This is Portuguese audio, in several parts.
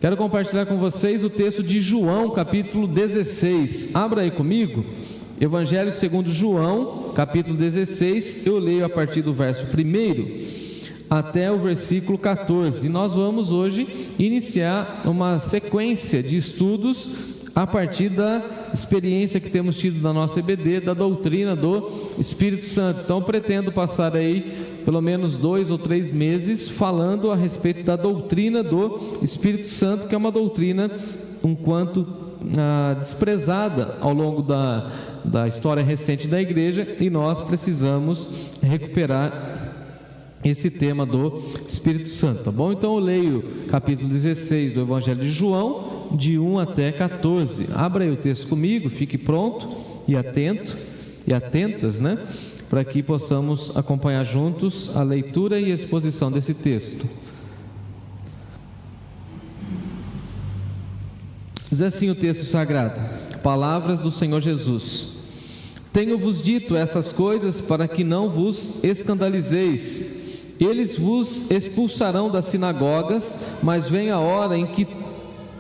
Quero compartilhar com vocês o texto de João, capítulo 16. Abra aí comigo, Evangelho segundo João, capítulo 16. Eu leio a partir do verso 1 até o versículo 14. E nós vamos hoje iniciar uma sequência de estudos a partir da experiência que temos tido na nossa EBD, da doutrina do Espírito Santo. Então, pretendo passar aí pelo menos 2 ou 3 meses falando a respeito da doutrina do Espírito Santo, que é uma doutrina um quanto desprezada ao longo da história recente da igreja, e nós precisamos recuperar esse tema do Espírito Santo, tá bom? Então eu leio capítulo 16 do Evangelho de João, de 1 até 14. Abra aí o texto comigo, fique pronto e atento e atentas, né? Para que possamos acompanhar juntos a leitura e a exposição desse texto. Diz assim o texto sagrado: Palavras do Senhor Jesus. Tenho-vos dito essas coisas para que não vos escandalizeis. Eles vos expulsarão das sinagogas, mas vem a hora em que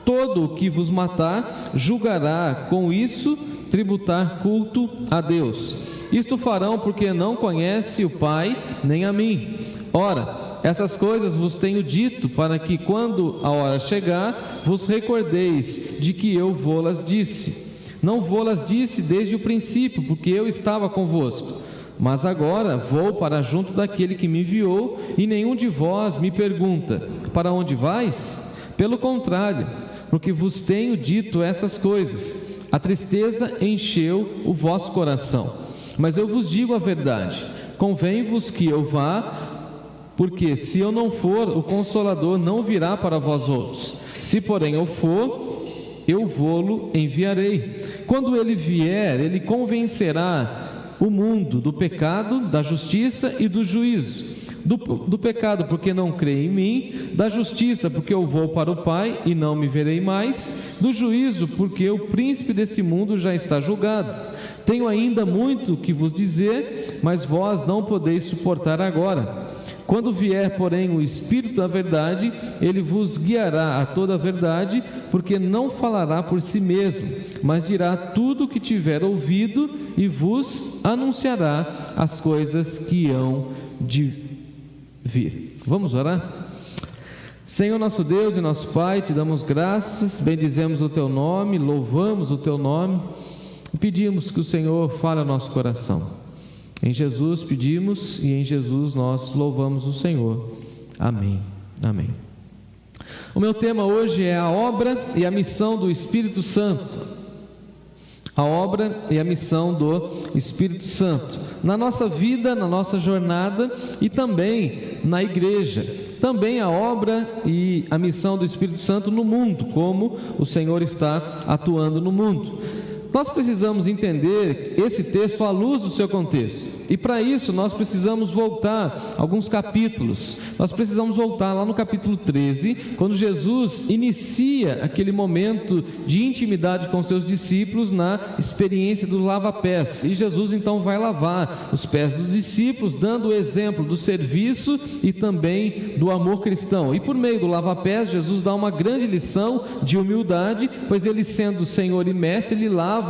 todo o que vos matar julgará com isso tributar culto a Deus. Isto farão porque não conhece o Pai nem a mim. Ora, essas coisas vos tenho dito para que, quando a hora chegar, vos recordeis de que eu vô-las disse. Não vô-las disse desde o princípio, porque eu estava convosco. Mas agora vou para junto daquele que me enviou, e nenhum de vós me pergunta: para onde vais? Pelo contrário, porque vos tenho dito essas coisas, a tristeza encheu o vosso coração. Mas eu vos digo a verdade: convém-vos que eu vá, porque se eu não for, o Consolador não virá para vós outros. Se porém eu for, eu vô-lo enviarei. Quando ele vier, ele convencerá o mundo do pecado, da justiça e do juízo. Do pecado, porque não crê em mim; da justiça, porque eu vou para o Pai e não me verei mais; do juízo, porque o príncipe desse mundo já está julgado. Tenho ainda muito que vos dizer, mas vós não podeis suportar agora. Quando vier, porém, o Espírito da verdade, ele vos guiará a toda a verdade, porque não falará por si mesmo, mas dirá tudo o que tiver ouvido e vos anunciará as coisas que hão de vir. Vamos orar? Senhor nosso Deus e nosso Pai, te damos graças, bendizemos o teu nome, louvamos o teu nome e pedimos que o Senhor fale ao nosso coração. Em Jesus pedimos e em Jesus nós louvamos o Senhor. Amém. Amém. O meu tema hoje é a obra e a missão do Espírito Santo. A obra e a missão do Espírito Santo na nossa vida, na nossa jornada e também na igreja. Também a obra e a missão do Espírito Santo no mundo, como o Senhor está atuando no mundo. Nós precisamos entender esse texto à luz do seu contexto. E para isso nós precisamos voltar alguns capítulos. Nós precisamos voltar lá no capítulo 13, quando Jesus inicia aquele momento de intimidade com seus discípulos na experiência do lava-pés. E Jesus então vai lavar os pés dos discípulos, dando o exemplo do serviço e também do amor cristão. E por meio do lava-pés, Jesus dá uma grande lição de humildade, pois ele, sendo Senhor e Mestre, ele lava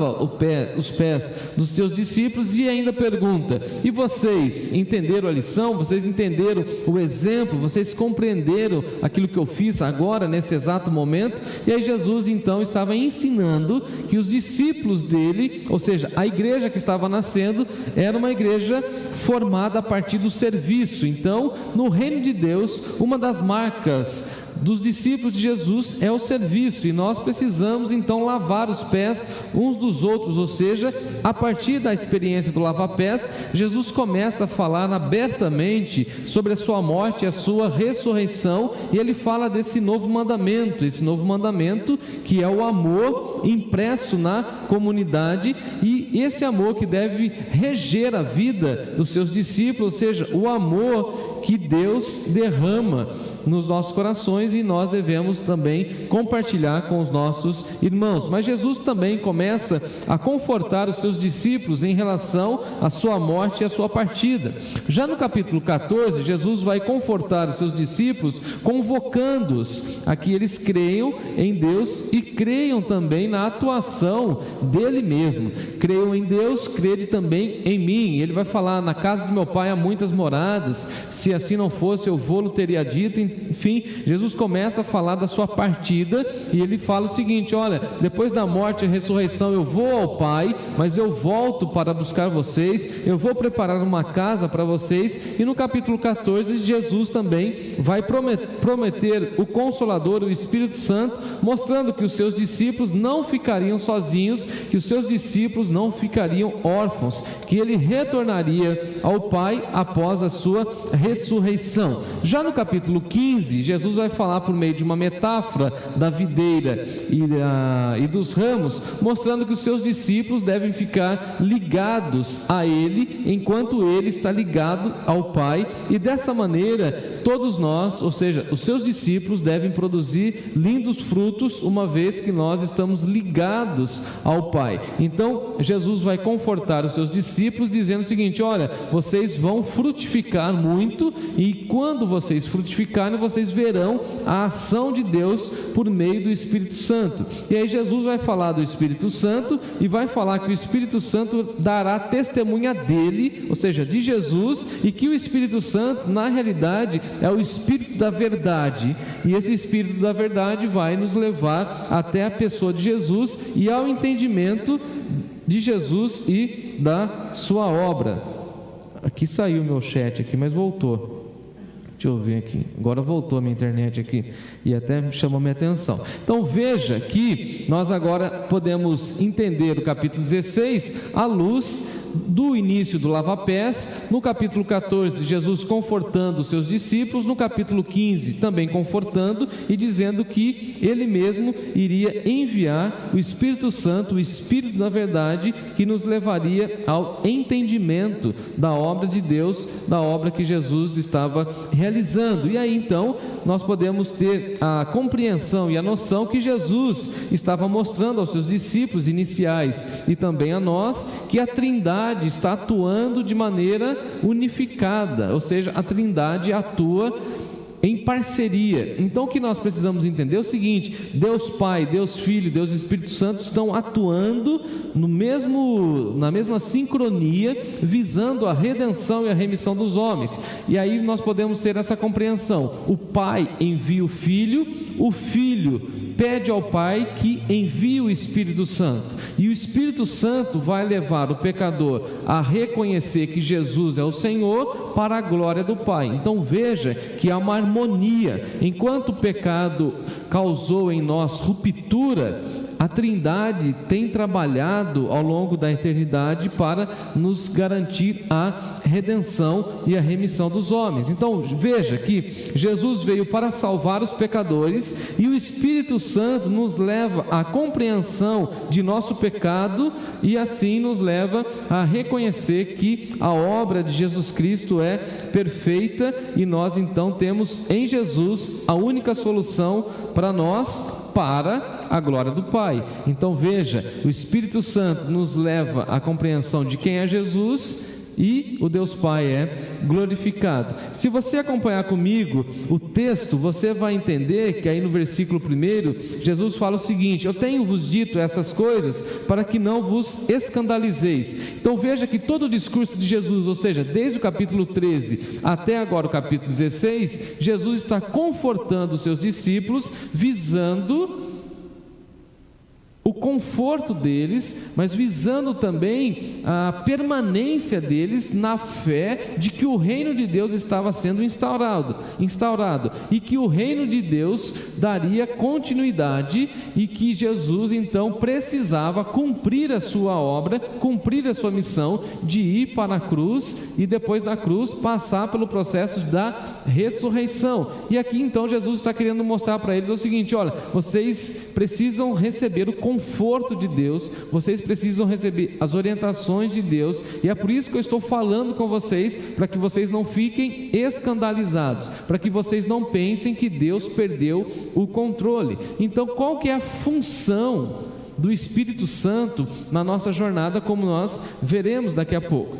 os pés dos seus discípulos e ainda pergunta: e vocês entenderam a lição? Vocês entenderam o exemplo? Vocês compreenderam aquilo que eu fiz agora, nesse exato momento? E aí Jesus então estava ensinando que os discípulos dele, ou seja, a igreja que estava nascendo, era uma igreja formada a partir do serviço. Então, no reino de Deus, uma das marcas dos discípulos de Jesus é o serviço, e nós precisamos então lavar os pés uns dos outros, ou seja, a partir da experiência do lava-pés, Jesus começa a falar abertamente sobre a sua morte e a sua ressurreição, e ele fala desse novo mandamento, que é o amor impresso na comunidade, e e esse amor que deve reger a vida dos seus discípulos, ou seja, o amor que Deus derrama nos nossos corações, e nós devemos também compartilhar com os nossos irmãos. Mas Jesus também começa a confortar os seus discípulos em relação à sua morte e à sua partida. Já no capítulo 14, Jesus vai confortar os seus discípulos, convocando-os a que eles creiam em Deus e creiam também na atuação dele mesmo. Creiam em Deus, crede também em mim. Ele vai falar: na casa de meu pai há muitas moradas, se assim não fosse eu vou-lo teria dito. Enfim, Jesus começa a falar da sua partida, e ele fala o seguinte: olha, depois da morte e ressurreição eu vou ao Pai, mas eu volto para buscar vocês, eu vou preparar uma casa para vocês. E no capítulo 14, Jesus também vai prometer o Consolador, o Espírito Santo, mostrando que os seus discípulos não ficariam sozinhos, que os seus discípulos não ficariam órfãos, que ele retornaria ao Pai após a sua ressurreição. Já no capítulo 15, Jesus vai falar por meio de uma metáfora da videira e dos ramos, mostrando que os seus discípulos devem ficar ligados a Ele, enquanto Ele está ligado ao Pai, e dessa maneira todos nós, ou seja, os seus discípulos, devem produzir lindos frutos, uma vez que nós estamos ligados ao Pai. Então Jesus vai confortar os seus discípulos dizendo o seguinte: olha, vocês vão frutificar muito, e quando vocês frutificarem, vocês verão a ação de Deus por meio do Espírito Santo. E aí Jesus vai falar do Espírito Santo, e vai falar que o Espírito Santo dará testemunha dele, ou seja, de Jesus, e que o Espírito Santo, na realidade, é o Espírito da verdade, e esse Espírito da verdade vai nos levar até a pessoa de Jesus e ao entendimento de Jesus e da sua obra. Aqui saiu o meu chat aqui, mas voltou. Deixa eu ver aqui, agora voltou a minha internet aqui, e até chamou minha atenção. Então veja que nós agora podemos entender o capítulo 16 à luz do início do lava-pés. No capítulo 14, Jesus confortando os seus discípulos. No capítulo 15, também confortando e dizendo que Ele mesmo iria enviar o Espírito Santo, o Espírito da verdade, que nos levaria ao entendimento da obra de Deus, da obra que Jesus estava realizando. E aí então nós podemos ter a compreensão e a noção que Jesus estava mostrando aos seus discípulos iniciais e também a nós, que a Trindade está atuando de maneira unificada, ou seja, a Trindade atua em parceria. Então o que nós precisamos entender é o seguinte: Deus Pai, Deus Filho, Deus Espírito Santo estão atuando na mesma sincronia, visando a redenção e a remissão dos homens. E aí nós podemos ter essa compreensão: o Pai envia o Filho pede ao Pai que envie o Espírito Santo, e o Espírito Santo vai levar o pecador a reconhecer que Jesus é o Senhor, para a glória do Pai. Então veja que há uma harmonia. Enquanto o pecado causou em nós ruptura, a Trindade tem trabalhado ao longo da eternidade para nos garantir a redenção e a remissão dos homens. Então veja que Jesus veio para salvar os pecadores, e o Espírito Santo nos leva à compreensão de nosso pecado, e assim nos leva a reconhecer que a obra de Jesus Cristo é perfeita, e nós então temos em Jesus a única solução para nós, para a glória do Pai. Então veja, o Espírito Santo nos leva à compreensão de quem é Jesus, e o Deus Pai é glorificado. Se você acompanhar comigo o texto, você vai entender que aí no versículo 1, Jesus fala o seguinte: eu tenho-vos dito essas coisas para que não vos escandalizeis. Então veja que todo o discurso de Jesus, ou seja, desde o capítulo 13 até agora o capítulo 16, Jesus está confortando os seus discípulos, visando o conforto deles, mas visando também a permanência deles na fé de que o reino de Deus estava sendo instaurado, e que o reino de Deus daria continuidade, e que Jesus então precisava cumprir a sua obra, cumprir a sua missão de ir para a cruz, e depois da cruz passar pelo processo da ressurreição. E aqui então Jesus está querendo mostrar para eles o seguinte: olha, vocês precisam receber o conforto de Deus, vocês precisam receber as orientações de Deus, e é por isso que eu estou falando com vocês, para que vocês não fiquem escandalizados, para que vocês não pensem que Deus perdeu o controle. Então, qual que é a função do Espírito Santo na nossa jornada, como nós veremos daqui a pouco?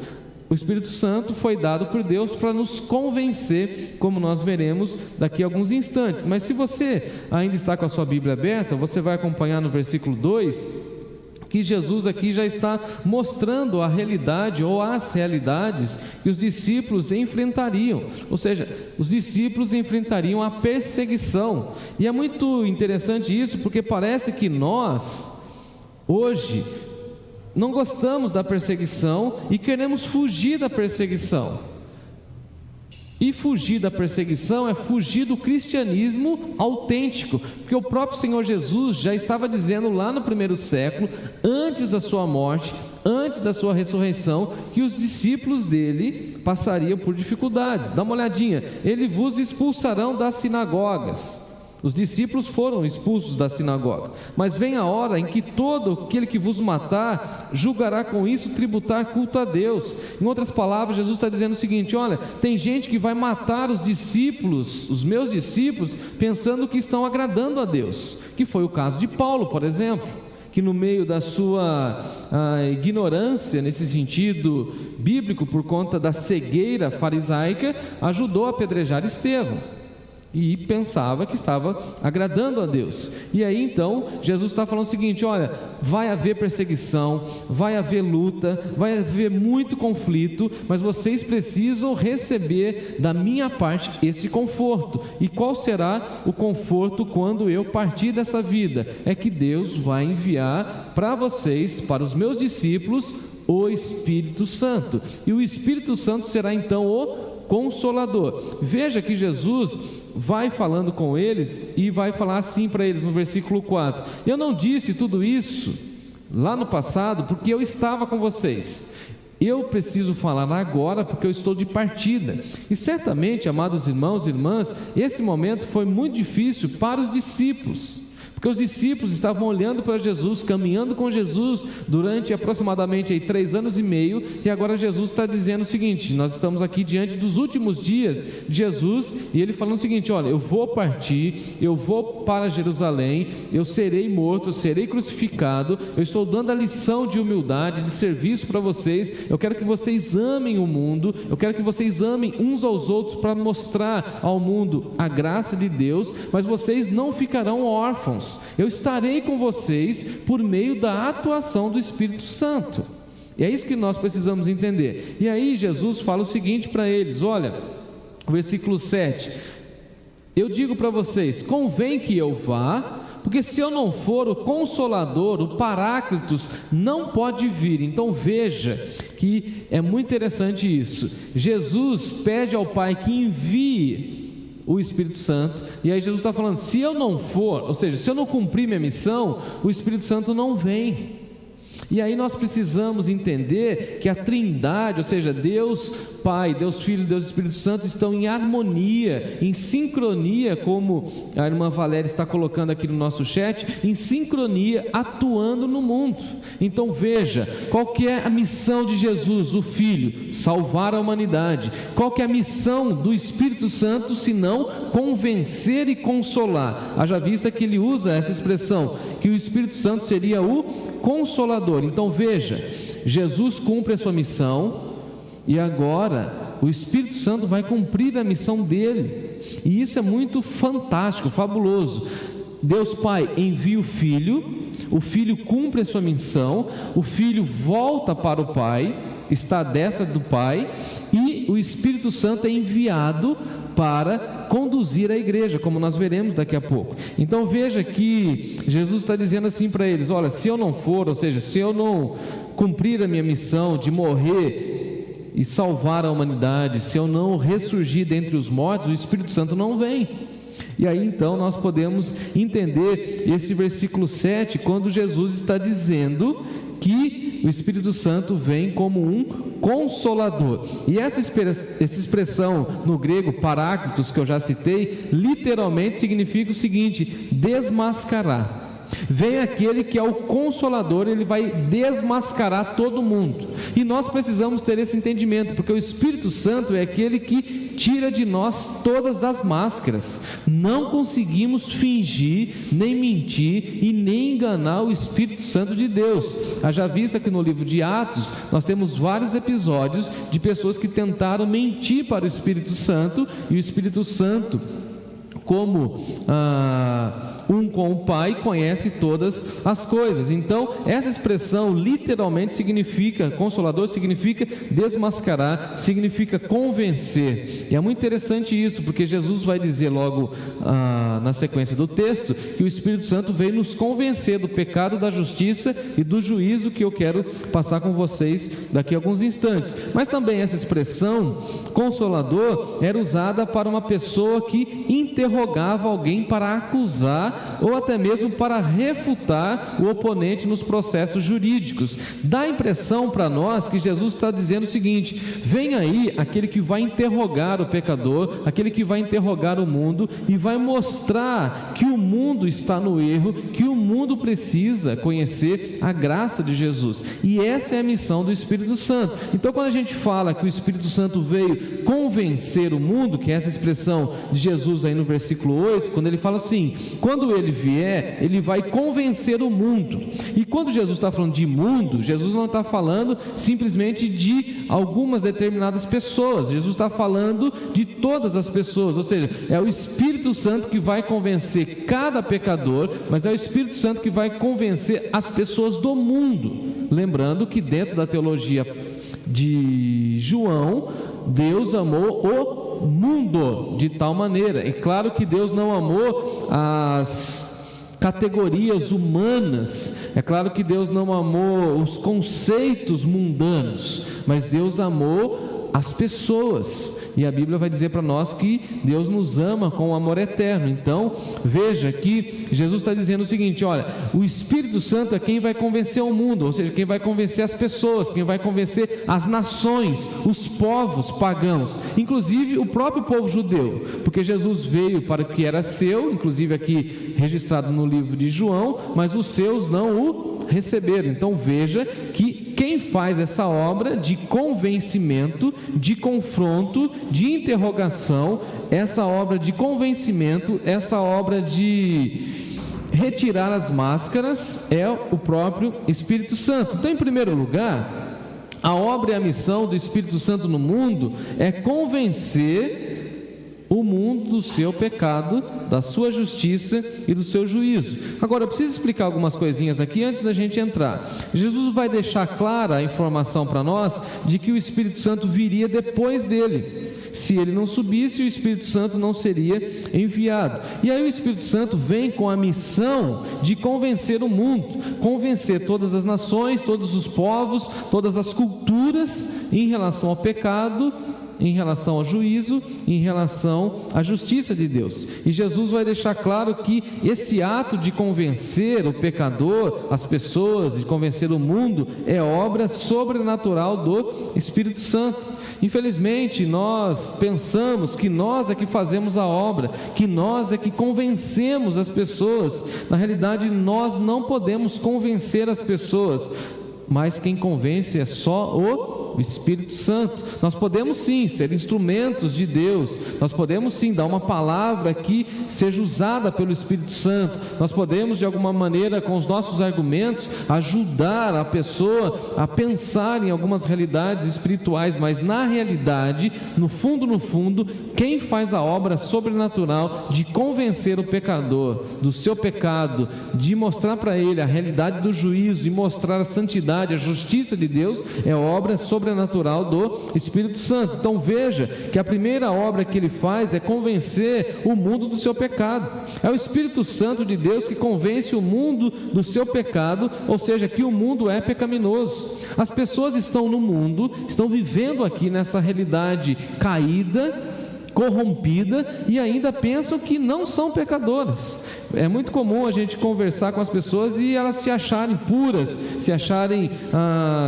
O Espírito Santo foi dado por Deus para nos convencer, como nós veremos daqui a alguns instantes. Mas se você ainda está com a sua Bíblia aberta, você vai acompanhar no versículo 2, que Jesus aqui já está mostrando a realidade ou as realidades que os discípulos enfrentariam. Ou seja, os discípulos enfrentariam a perseguição. E é muito interessante isso, porque parece que nós, hoje, não gostamos da perseguição e queremos fugir da perseguição. E fugir da perseguição é fugir do cristianismo autêntico, porque o próprio Senhor Jesus já estava dizendo lá no primeiro século, antes da sua morte, antes da sua ressurreição, que os discípulos dele passariam por dificuldades. Dá uma olhadinha: ele vos expulsarão das sinagogas. Os discípulos foram expulsos da sinagoga. Mas vem a hora em que todo aquele que vos matar julgará com isso tributar culto a Deus. Em outras palavras, Jesus está dizendo o seguinte: olha, tem gente que vai matar os discípulos, os meus discípulos, pensando que estão agradando a Deus, que foi o caso de Paulo, por exemplo, que no meio da sua ignorância nesse sentido bíblico, por conta da cegueira farisaica, ajudou a apedrejar Estevão, e pensava que estava agradando a Deus. E aí então Jesus está falando o seguinte: olha, vai haver perseguição, vai haver luta, vai haver muito conflito, mas vocês precisam receber da minha parte esse conforto. E qual será o conforto quando eu partir dessa vida? É que Deus vai enviar para vocês, para os meus discípulos, o Espírito Santo. E o Espírito Santo será então o Consolador. Veja que Jesus vai falando com eles e vai falar assim para eles no versículo 4: eu não disse tudo isso lá no passado porque eu estava com vocês. Eu preciso falar agora porque eu estou de partida. E certamente, amados irmãos e irmãs, esse momento foi muito difícil para os discípulos, porque os discípulos estavam olhando para Jesus, caminhando com Jesus durante aproximadamente 3 anos e meio, e agora Jesus está dizendo o seguinte: nós estamos aqui diante dos últimos dias de Jesus, e ele falando o seguinte: olha, eu vou partir, eu vou para Jerusalém, eu serei morto, eu serei crucificado, eu estou dando a lição de humildade, de serviço para vocês, eu quero que vocês amem o mundo, eu quero que vocês amem uns aos outros para mostrar ao mundo a graça de Deus, mas vocês não ficarão órfãos. Eu estarei com vocês por meio da atuação do Espírito Santo. E é isso que nós precisamos entender. E aí Jesus fala o seguinte para eles: olha, versículo 7: eu digo para vocês, convém que eu vá, porque se eu não for, o Consolador, o Paráclitos, não pode vir. Então veja que é muito interessante isso. Jesus pede ao Pai que envie o Espírito Santo, e aí Jesus está falando: se eu não for, ou seja, se eu não cumprir minha missão, o Espírito Santo não vem. E aí nós precisamos entender que a Trindade, ou seja, Deus Pai, Deus Filho, Deus Espírito Santo, estão em harmonia, em sincronia, como a irmã Valéria está colocando aqui no nosso chat, em sincronia, atuando no mundo. Então veja, qual que é a missão de Jesus, o Filho? Salvar a humanidade. Qual que é a missão do Espírito Santo, senão convencer e consolar? Haja vista que ele usa essa expressão, que o Espírito Santo seria o Consolador. Então veja, Jesus cumpre a sua missão, e agora o Espírito Santo vai cumprir a missão dele, e isso é muito fantástico, fabuloso. Deus Pai envia o Filho cumpre a sua missão, o Filho volta para o Pai, está à destra do Pai, e o Espírito Santo é enviado para conduzir a igreja, como nós veremos daqui a pouco. Então veja que Jesus está dizendo assim para eles: olha, se eu não for, ou seja, se eu não cumprir a minha missão de morrer e salvar a humanidade, se eu não ressurgir dentre os mortos, o Espírito Santo não vem. E aí então nós podemos entender esse versículo 7, quando Jesus está dizendo que o Espírito Santo vem como um Consolador. E essa expressão no grego, Paráclitos, que eu já citei, literalmente significa o seguinte: desmascarar. Vem aquele que é o Consolador, ele vai desmascarar todo mundo. E nós precisamos ter esse entendimento, porque o Espírito Santo é aquele que tira de nós todas as máscaras. Não conseguimos fingir, nem mentir e nem enganar o Espírito Santo de Deus. Haja vista que no livro de Atos nós temos vários episódios de pessoas que tentaram mentir para o Espírito Santo, e o Espírito Santo, como um com o Pai, conhece todas as coisas. Então, essa expressão literalmente significa, Consolador significa desmascarar, significa convencer. E é muito interessante isso, porque Jesus vai dizer logo na sequência do texto, que o Espírito Santo veio nos convencer do pecado, da justiça e do juízo, que eu quero passar com vocês daqui a alguns instantes. Mas também essa expressão, Consolador, era usada para uma pessoa que interrogava alguém para acusar ou até mesmo para refutar o oponente nos processos jurídicos. Dá a impressão para nós que Jesus está dizendo o seguinte: vem aí aquele que vai interrogar o pecador, aquele que vai interrogar o mundo e vai mostrar que o mundo está no erro, que o mundo precisa conhecer a graça de Jesus. E essa é a missão do Espírito Santo. Então, quando a gente fala que o Espírito Santo veio convencer o mundo, que é essa expressão de Jesus aí no versículo 8, quando ele fala assim: quando ele vier, ele vai convencer o mundo. E quando Jesus está falando de mundo, Jesus não está falando simplesmente de algumas determinadas pessoas. Jesus está falando de todas as pessoas, ou seja, é o Espírito Santo que vai convencer cada pecador, mas é o Espírito Santo que vai convencer as pessoas do mundo. Lembrando que dentro da teologia de João, Deus amou o mundo de tal maneira. É claro que Deus não amou as categorias humanas, é claro que Deus não amou os conceitos mundanos, mas Deus amou as pessoas. E a Bíblia vai dizer para nós que Deus nos ama com um amor eterno. Então, veja que Jesus está dizendo o seguinte: olha, o Espírito Santo é quem vai convencer o mundo, ou seja, quem vai convencer as pessoas, quem vai convencer as nações, os povos pagãos, inclusive o próprio povo judeu, porque Jesus veio para o que era seu, inclusive aqui registrado no livro de João, mas os seus não o receberam. Então veja que quem faz essa obra de convencimento, de confronto, de interrogação, essa obra de convencimento, essa obra de retirar as máscaras, é o próprio Espírito Santo. Então, em primeiro lugar, a obra e a missão do Espírito Santo no mundo é convencer o mundo do seu pecado, da sua justiça e do seu juízo. Agora, eu preciso explicar algumas coisinhas aqui antes da gente entrar. Jesus vai deixar clara a informação para nós de que o Espírito Santo viria depois dele. Se ele não subisse, o Espírito Santo não seria enviado. E aí o Espírito Santo vem com a missão de convencer o mundo, convencer todas as nações, todos os povos, todas as culturas em relação ao pecado, em relação ao juízo, em relação à justiça de Deus. E Jesus vai deixar claro que esse ato de convencer o pecador, as pessoas, de convencer o mundo, é obra sobrenatural do Espírito Santo. Infelizmente, nós pensamos que nós é que fazemos a obra, que nós é que convencemos as pessoas. Na realidade, nós não podemos convencer as pessoas, mas quem convence é só o Espírito Santo. Nós podemos sim ser instrumentos de Deus, nós podemos sim dar uma palavra que seja usada pelo Espírito Santo, nós podemos de alguma maneira com os nossos argumentos ajudar a pessoa a pensar em algumas realidades espirituais, mas na realidade, no fundo, quem faz a obra sobrenatural de convencer o pecador do seu pecado, de mostrar para ele a realidade do juízo e mostrar a santidade, a justiça de Deus, é obra sobrenatural do Espírito Santo. Então veja que a primeira obra que ele faz é convencer o mundo do seu pecado. É o Espírito Santo de Deus que convence o mundo do seu pecado, ou seja, que o mundo é pecaminoso. As pessoas estão no mundo, estão vivendo aqui nessa realidade caída, corrompida e ainda pensam que não são pecadoras. É muito comum a gente conversar com as pessoas e elas se acharem puras, se acharem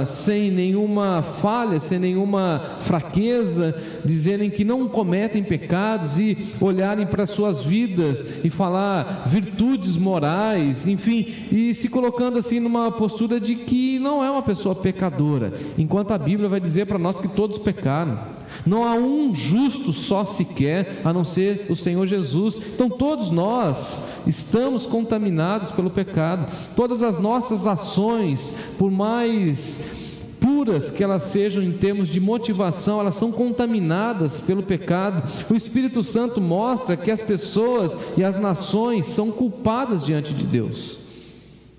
sem nenhuma falha, sem nenhuma fraqueza, dizerem que não cometem pecados e olharem para suas vidas e falar virtudes morais, enfim, e se colocando assim numa postura de que não é uma pessoa pecadora, enquanto a Bíblia vai dizer para nós que todos pecaram. Não há um justo só sequer, a não ser o Senhor Jesus. Então todos nós estamos contaminados pelo pecado. Todas as nossas ações, por mais puras que elas sejam em termos de motivação, elas são contaminadas pelo pecado. O Espírito Santo mostra que as pessoas e as nações são culpadas diante de Deus.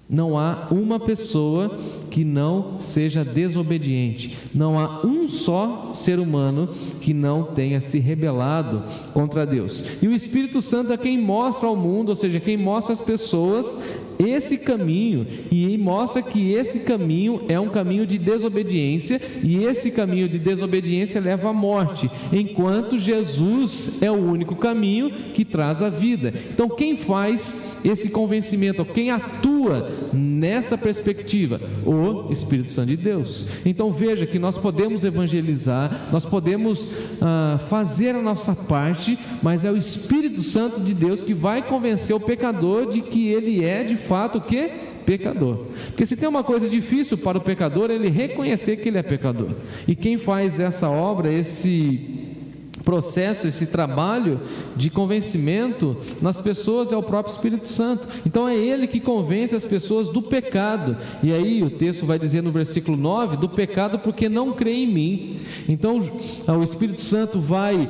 Não há uma pessoa que não seja desobediente. Não há um só ser humano que não tenha se rebelado contra Deus. E o Espírito Santo é quem mostra ao mundo, ou seja, quem mostra às pessoas esse caminho, e mostra que esse caminho é um caminho de desobediência, e esse caminho de desobediência leva à morte, enquanto Jesus é o único caminho que traz a vida. Então quem faz esse convencimento, quem atua nessa perspectiva? O Espírito Santo de Deus. Então veja que nós podemos evangelizar, nós podemos fazer a nossa parte, mas é o Espírito Santo de Deus que vai convencer o pecador de que ele é de fato o quê? Pecador. Porque se tem uma coisa difícil para o pecador, ele reconhecer que ele é pecador. E quem faz essa obra, esse processo, esse trabalho de convencimento nas pessoas é o próprio Espírito Santo. Então é ele que convence as pessoas do pecado. E aí o texto vai dizer no versículo 9, do pecado porque não crê em mim. Então o Espírito Santo vai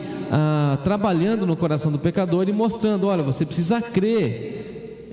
trabalhando no coração do pecador e mostrando, olha, você precisa crer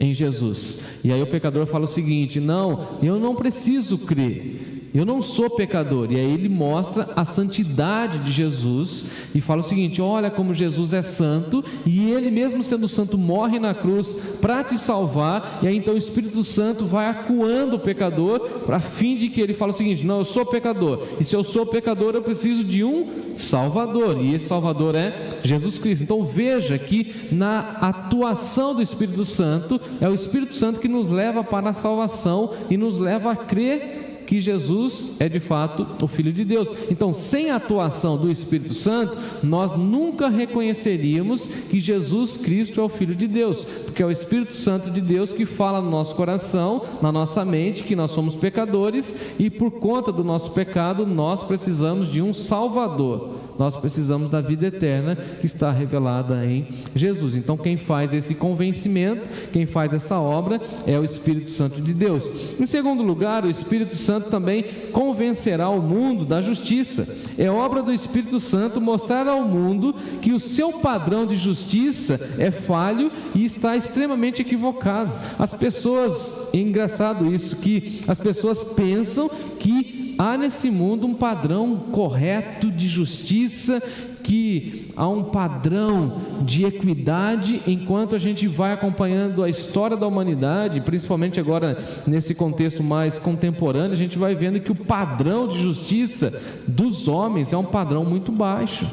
em Jesus. E aí o pecador fala o seguinte: não, eu não preciso crer, eu não sou pecador. E aí ele mostra a santidade de Jesus e fala o seguinte: olha como Jesus é santo, e ele mesmo sendo santo morre na cruz para te salvar. E aí então o Espírito Santo vai acuando o pecador para fim de que ele fala o seguinte: não, eu sou pecador, e se eu sou pecador eu preciso de um Salvador, e esse Salvador é Jesus Cristo. Então veja que na atuação do Espírito Santo, é o Espírito Santo que nos leva para a salvação e nos leva a crer que Jesus é de fato o Filho de Deus. Então, sem a atuação do Espírito Santo, nós nunca reconheceríamos que Jesus Cristo é o Filho de Deus, porque é o Espírito Santo de Deus que fala no nosso coração, na nossa mente, que nós somos pecadores e por conta do nosso pecado nós precisamos de um Salvador. Nós precisamos da vida eterna que está revelada em Jesus. Então quem faz esse convencimento, quem faz essa obra é o Espírito Santo de Deus. Em segundo lugar, o Espírito Santo também convencerá o mundo da justiça. É obra do Espírito Santo mostrar ao mundo que o seu padrão de justiça é falho e está extremamente equivocado. As pessoas, é engraçado isso, que as pessoas pensam que há nesse mundo um padrão correto de justiça, que há um padrão de equidade, enquanto a gente vai acompanhando a história da humanidade, principalmente agora nesse contexto mais contemporâneo, a gente vai vendo que o padrão de justiça dos homens é um padrão muito baixo.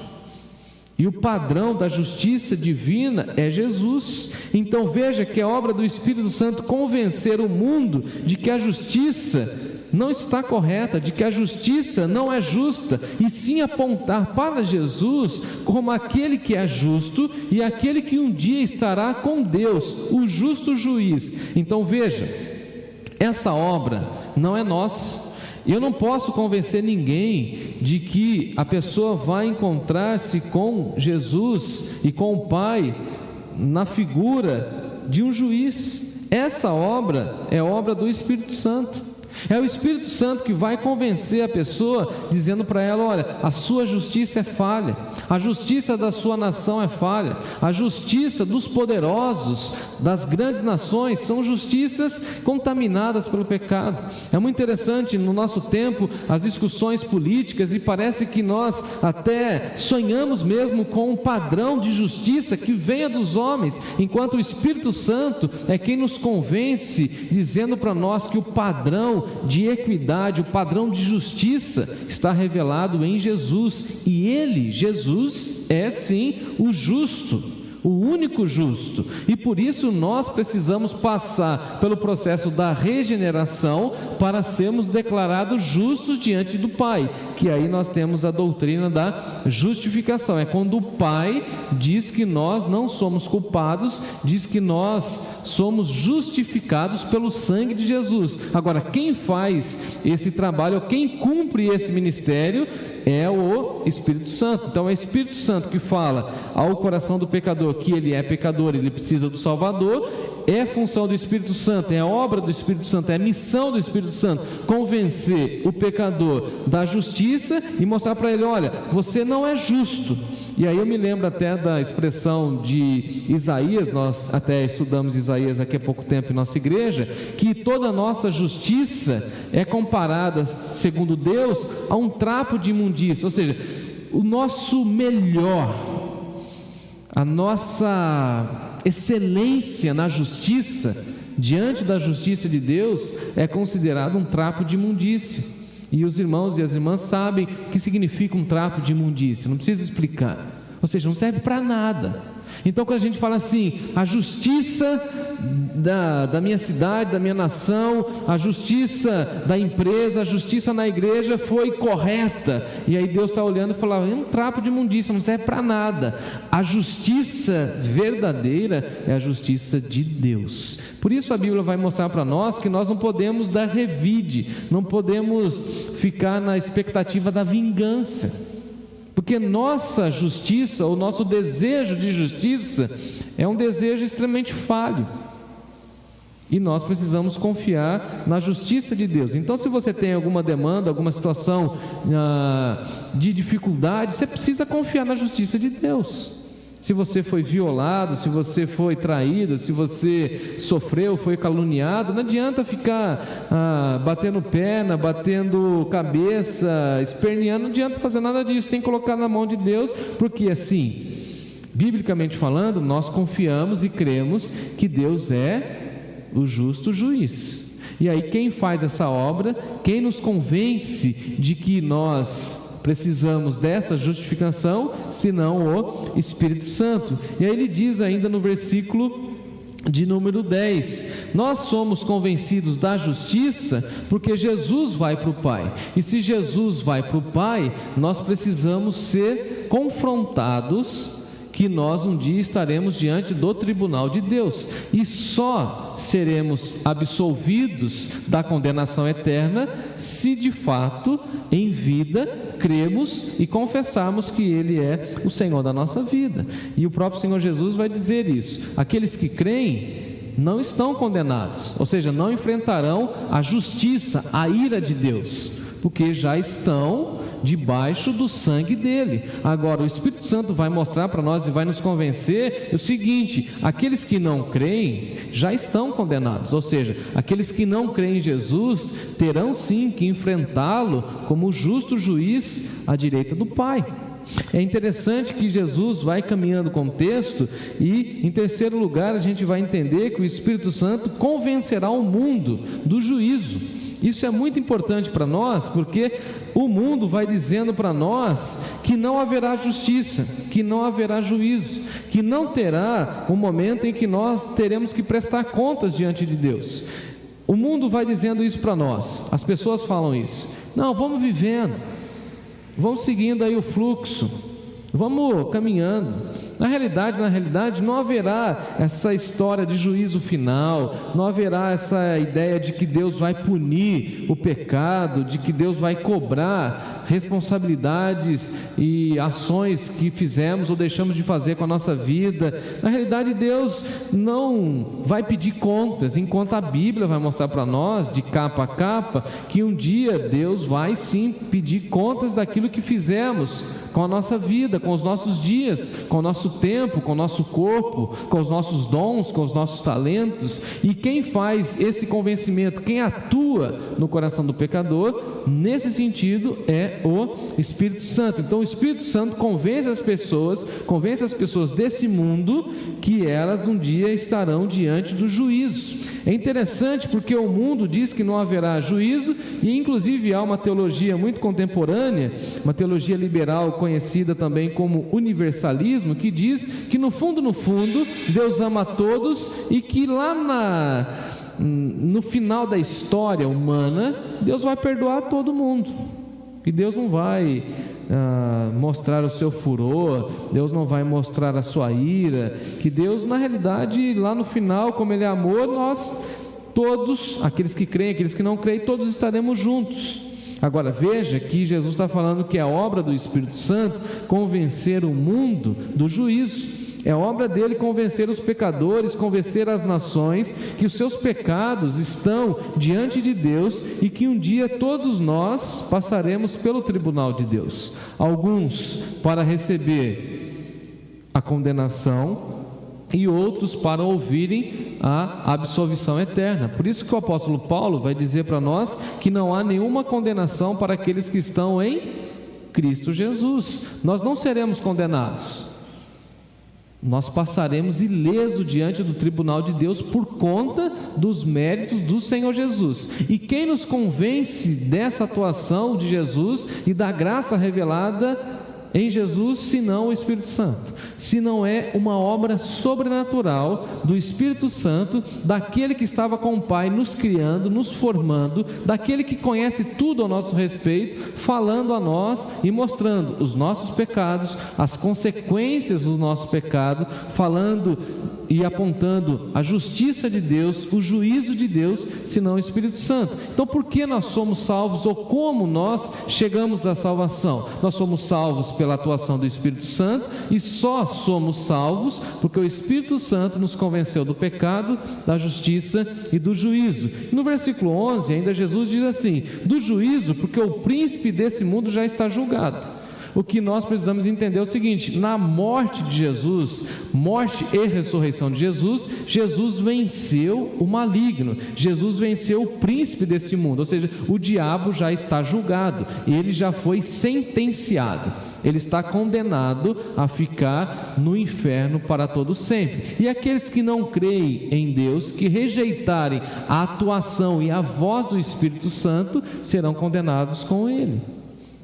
E o padrão da justiça divina é Jesus. Então veja que é obra do Espírito Santo convencer o mundo de que a justiça não está correta, de que a justiça não é justa, e sim apontar para Jesus como aquele que é justo e aquele que um dia estará com Deus, o justo juiz. Então veja, essa obra não é nossa. Eu não posso convencer ninguém de que a pessoa vai encontrar-se com Jesus e com o Pai na figura de um juiz. Essa obra é obra do Espírito Santo. É o Espírito Santo que vai convencer a pessoa, dizendo para ela: olha, a sua justiça é falha, a justiça da sua nação é falha, a justiça dos poderosos, das grandes nações, são justiças contaminadas pelo pecado. É muito interessante no nosso tempo as discussões políticas, e parece que nós até sonhamos mesmo com um padrão de justiça que venha dos homens, enquanto o Espírito Santo é quem nos convence, dizendo para nós que o padrão de equidade, o padrão de justiça está revelado em Jesus. E Ele, Jesus, é sim o justo, o único justo, e por isso nós precisamos passar pelo processo da regeneração para sermos declarados justos diante do Pai, que aí nós temos a doutrina da justificação. É quando o Pai diz que nós não somos culpados, diz que nós somos justificados pelo sangue de Jesus. Agora, quem faz esse trabalho, quem cumpre esse ministério, é o Espírito Santo. Então é o Espírito Santo que fala ao coração do pecador que ele é pecador, ele precisa do Salvador. É função do Espírito Santo, é a obra do Espírito Santo, é a missão do Espírito Santo convencer o pecador da justiça e mostrar para ele: olha, você não é justo. E aí eu me lembro até da expressão de Isaías, nós até estudamos Isaías aqui há pouco tempo em nossa igreja, que toda a nossa justiça é comparada, segundo Deus, a um trapo de imundícia. Ou seja, o nosso melhor, a nossa excelência na justiça, diante da justiça de Deus, é considerado um trapo de imundícia. E os irmãos e as irmãs sabem o que significa um trapo de imundícia, não preciso explicar, ou seja, não serve para nada. Então quando a gente fala assim, a justiça da minha cidade, da minha nação, a justiça da empresa, a justiça na igreja foi correta, e aí Deus está olhando e fala: é um trapo de imundícia, não serve para nada. A justiça verdadeira é a justiça de Deus. Por isso a Bíblia vai mostrar para nós que nós não podemos dar revide, não podemos ficar na expectativa da vingança, porque nossa justiça, o nosso desejo de justiça é um desejo extremamente falho, e nós precisamos confiar na justiça de Deus. Então, se você tem alguma demanda, alguma situação de dificuldade, você precisa confiar na justiça de Deus. Se você foi violado, se você foi traído, se você sofreu, foi caluniado, não adianta ficar batendo perna, batendo cabeça, esperneando, não adianta fazer nada disso, tem que colocar na mão de Deus, porque assim, biblicamente falando, nós confiamos e cremos que Deus é o justo juiz. E aí quem faz essa obra, quem nos convence de que nós precisamos dessa justificação, senão o Espírito Santo? E aí ele diz ainda no versículo de número 10, nós somos convencidos da justiça porque Jesus vai para o Pai, e se Jesus vai para o Pai, nós precisamos ser confrontados que nós um dia estaremos diante do tribunal de Deus, e só seremos absolvidos da condenação eterna se de fato em vida cremos e confessarmos que Ele é o Senhor da nossa vida. E o próprio Senhor Jesus vai dizer isso: aqueles que creem não estão condenados, ou seja, não enfrentarão a justiça, a ira de Deus, porque já estão debaixo do sangue dele. Agora o Espírito Santo vai mostrar para nós e vai nos convencer o seguinte: aqueles que não creem já estão condenados, ou seja, aqueles que não creem em Jesus terão sim que enfrentá-lo como o justo juiz à direita do Pai. É interessante que Jesus vai caminhando com o texto, e em terceiro lugar a gente vai entender que o Espírito Santo convencerá o mundo do juízo. Isso é muito importante para nós, porque o mundo vai dizendo para nós que não haverá justiça, que não haverá juízo, que não terá um momento em que nós teremos que prestar contas diante de Deus. O mundo vai dizendo isso para nós, as pessoas falam isso: não, vamos vivendo, vamos seguindo aí o fluxo, vamos caminhando. Na realidade, não haverá essa história de juízo final, não haverá essa ideia de que Deus vai punir o pecado, de que Deus vai cobrar responsabilidades e ações que fizemos ou deixamos de fazer com a nossa vida. Na realidade, Deus não vai pedir contas, enquanto a Bíblia vai mostrar para nós, de capa a capa, que um dia Deus vai sim pedir contas daquilo que fizemos com a nossa vida, com os nossos dias, com o nosso tempo, com o nosso corpo, com os nossos dons, com os nossos talentos. E quem faz esse convencimento, quem atua no coração do pecador, nesse sentido, é o Espírito Santo. Então o Espírito Santo convence as pessoas desse mundo que elas um dia estarão diante do juízo. É interessante porque o mundo diz que não haverá juízo, e inclusive há uma teologia muito contemporânea, uma teologia liberal conhecida também como universalismo, que diz que no fundo, Deus ama a todos, e que lá no final da história humana, Deus vai perdoar todo mundo, e Deus não vai mostrar o seu furor, Deus não vai mostrar a sua ira, que Deus, na realidade, lá no final, como Ele é amor, nós todos, aqueles que creem, aqueles que não creem, todos estaremos juntos. Agora veja que Jesus está falando que é a obra do Espírito Santo convencer o mundo do juízo. É obra dele convencer os pecadores, convencer as nações que os seus pecados estão diante de Deus e que um dia todos nós passaremos pelo tribunal de Deus. Alguns para receber a condenação e outros para ouvirem a absolvição eterna. Por isso que o apóstolo Paulo vai dizer para nós que não há nenhuma condenação para aqueles que estão em Cristo Jesus. Nós não seremos condenados. Nós passaremos ileso diante do tribunal de Deus por conta dos méritos do Senhor Jesus. E quem nos convence dessa atuação de Jesus e da graça revelada em Jesus, senão o Espírito Santo? Se não é uma obra sobrenatural do Espírito Santo, daquele que estava com o Pai nos criando, nos formando, daquele que conhece tudo a nosso respeito, falando a nós e mostrando os nossos pecados, as consequências do nosso pecado, falando e apontando a justiça de Deus, o juízo de Deus, senão o Espírito Santo. Então, por que nós somos salvos, ou como nós chegamos à salvação? Nós somos salvos pela atuação do Espírito Santo, e só somos salvos porque o Espírito Santo nos convenceu do pecado, da justiça e do juízo. No versículo 11, ainda Jesus diz assim: do juízo, porque o príncipe desse mundo já está julgado. O que nós precisamos entender é o seguinte: na morte de Jesus, morte e ressurreição de Jesus, Jesus venceu o maligno, Jesus venceu o príncipe desse mundo, ou seja, o diabo já está julgado, ele já foi sentenciado, ele está condenado a ficar no inferno para todo sempre. E aqueles que não creem em Deus, que rejeitarem a atuação e a voz do Espírito Santo, serão condenados com ele.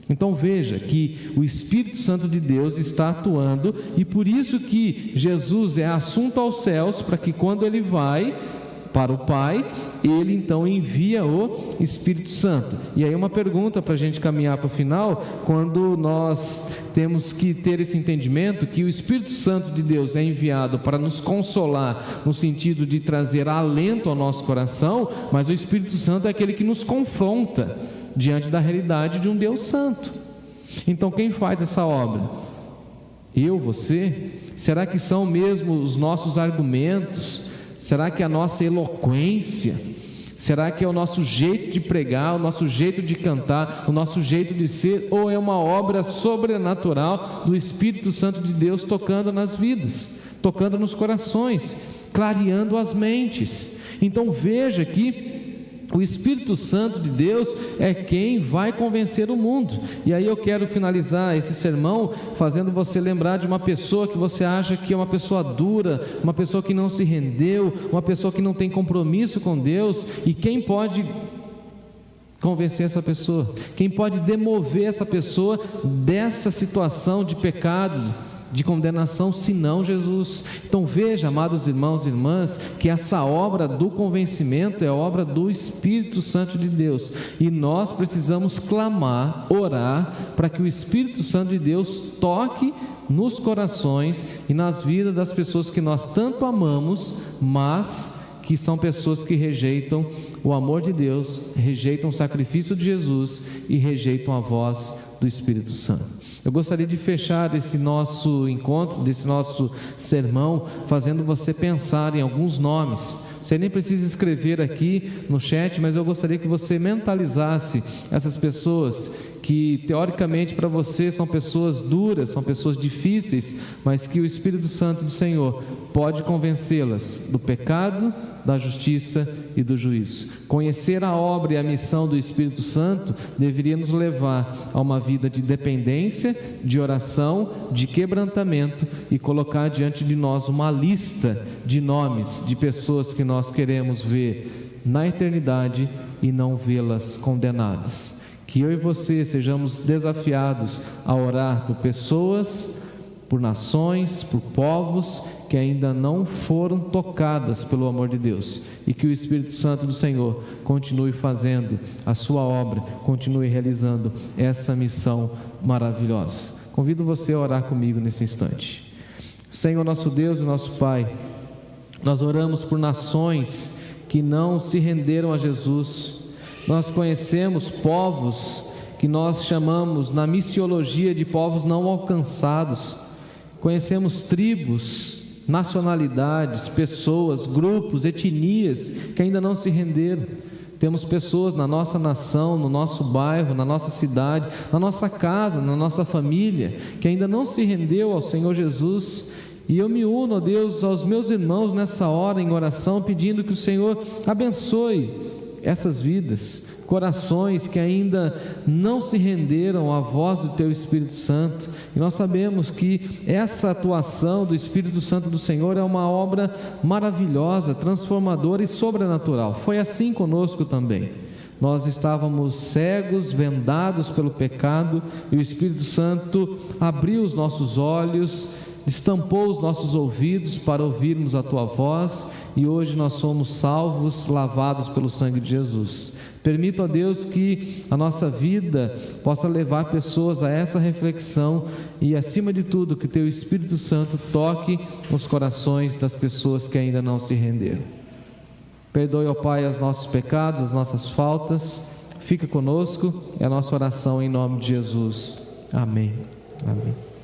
Então veja que o Espírito Santo de Deus está atuando, e por isso que Jesus é assunto aos céus, para que quando ele vai para o Pai, ele então envia o Espírito Santo. E aí uma pergunta para a gente caminhar para o final: quando nós temos que ter esse entendimento que o Espírito Santo de Deus é enviado para nos consolar, no sentido de trazer alento ao nosso coração, mas o Espírito Santo é aquele que nos confronta diante da realidade de um Deus santo. Então quem faz essa obra? Eu, você? Será que são mesmo os nossos argumentos? Será que é a nossa eloquência? Será que é o nosso jeito de pregar, o nosso jeito de cantar, o nosso jeito de ser? Ou é uma obra sobrenatural do Espírito Santo de Deus tocando nas vidas, tocando nos corações, clareando as mentes? Então veja que o Espírito Santo de Deus é quem vai convencer o mundo. E aí eu quero finalizar esse sermão fazendo você lembrar de uma pessoa que você acha que é uma pessoa dura, uma pessoa que não se rendeu, uma pessoa que não tem compromisso com Deus. E quem pode convencer essa pessoa? Quem pode demover essa pessoa dessa situação de pecado, de condenação, senão Jesus? Então veja, amados irmãos e irmãs, que essa obra do convencimento é obra do Espírito Santo de Deus, e nós precisamos clamar, orar, para que o Espírito Santo de Deus toque nos corações e nas vidas das pessoas que nós tanto amamos, mas que são pessoas que rejeitam o amor de Deus, rejeitam o sacrifício de Jesus e rejeitam a voz do Espírito Santo. Eu gostaria de fechar desse nosso encontro, desse nosso sermão, fazendo você pensar em alguns nomes. Você nem precisa escrever aqui no chat, mas eu gostaria que você mentalizasse essas pessoas que teoricamente para você são pessoas duras, são pessoas difíceis, mas que o Espírito Santo do Senhor pode convencê-las do pecado, da justiça e do juízo. Conhecer a obra e a missão do Espírito Santo deveria nos levar a uma vida de dependência, de oração, de quebrantamento e colocar diante de nós uma lista de nomes de pessoas que nós queremos ver na eternidade e não vê-las condenadas. Que eu e você sejamos desafiados a orar por pessoas, por nações, por povos que ainda não foram tocadas pelo amor de Deus, e que o Espírito Santo do Senhor continue fazendo a sua obra, continue realizando essa missão maravilhosa. Convido você a orar comigo nesse instante. Senhor nosso Deus e nosso Pai, nós oramos por nações que não se renderam a Jesus. Nós conhecemos povos que nós chamamos na missiologia de povos não alcançados. Conhecemos tribos, nacionalidades, pessoas, grupos, etnias que ainda não se renderam. Temos pessoas na nossa nação, no nosso bairro, na nossa cidade, na nossa casa, na nossa família, que ainda não se rendeu ao Senhor Jesus. E eu me uno, ó Deus, aos meus irmãos nessa hora em oração, pedindo que o Senhor abençoe essas vidas, corações que ainda não se renderam à voz do Teu Espírito Santo. E nós sabemos que essa atuação do Espírito Santo do Senhor é uma obra maravilhosa, transformadora e sobrenatural. Foi assim conosco também. Nós estávamos cegos, vendados pelo pecado, e o Espírito Santo abriu os nossos olhos, destampou os nossos ouvidos para ouvirmos a Tua voz, e hoje nós somos salvos, lavados pelo sangue de Jesus. Permito a Deus que a nossa vida possa levar pessoas a essa reflexão e, acima de tudo, que Teu Espírito Santo toque os corações das pessoas que ainda não se renderam. Perdoe, ó Pai, os nossos pecados, as nossas faltas. Fica conosco, é a nossa oração em nome de Jesus. Amém. Amém.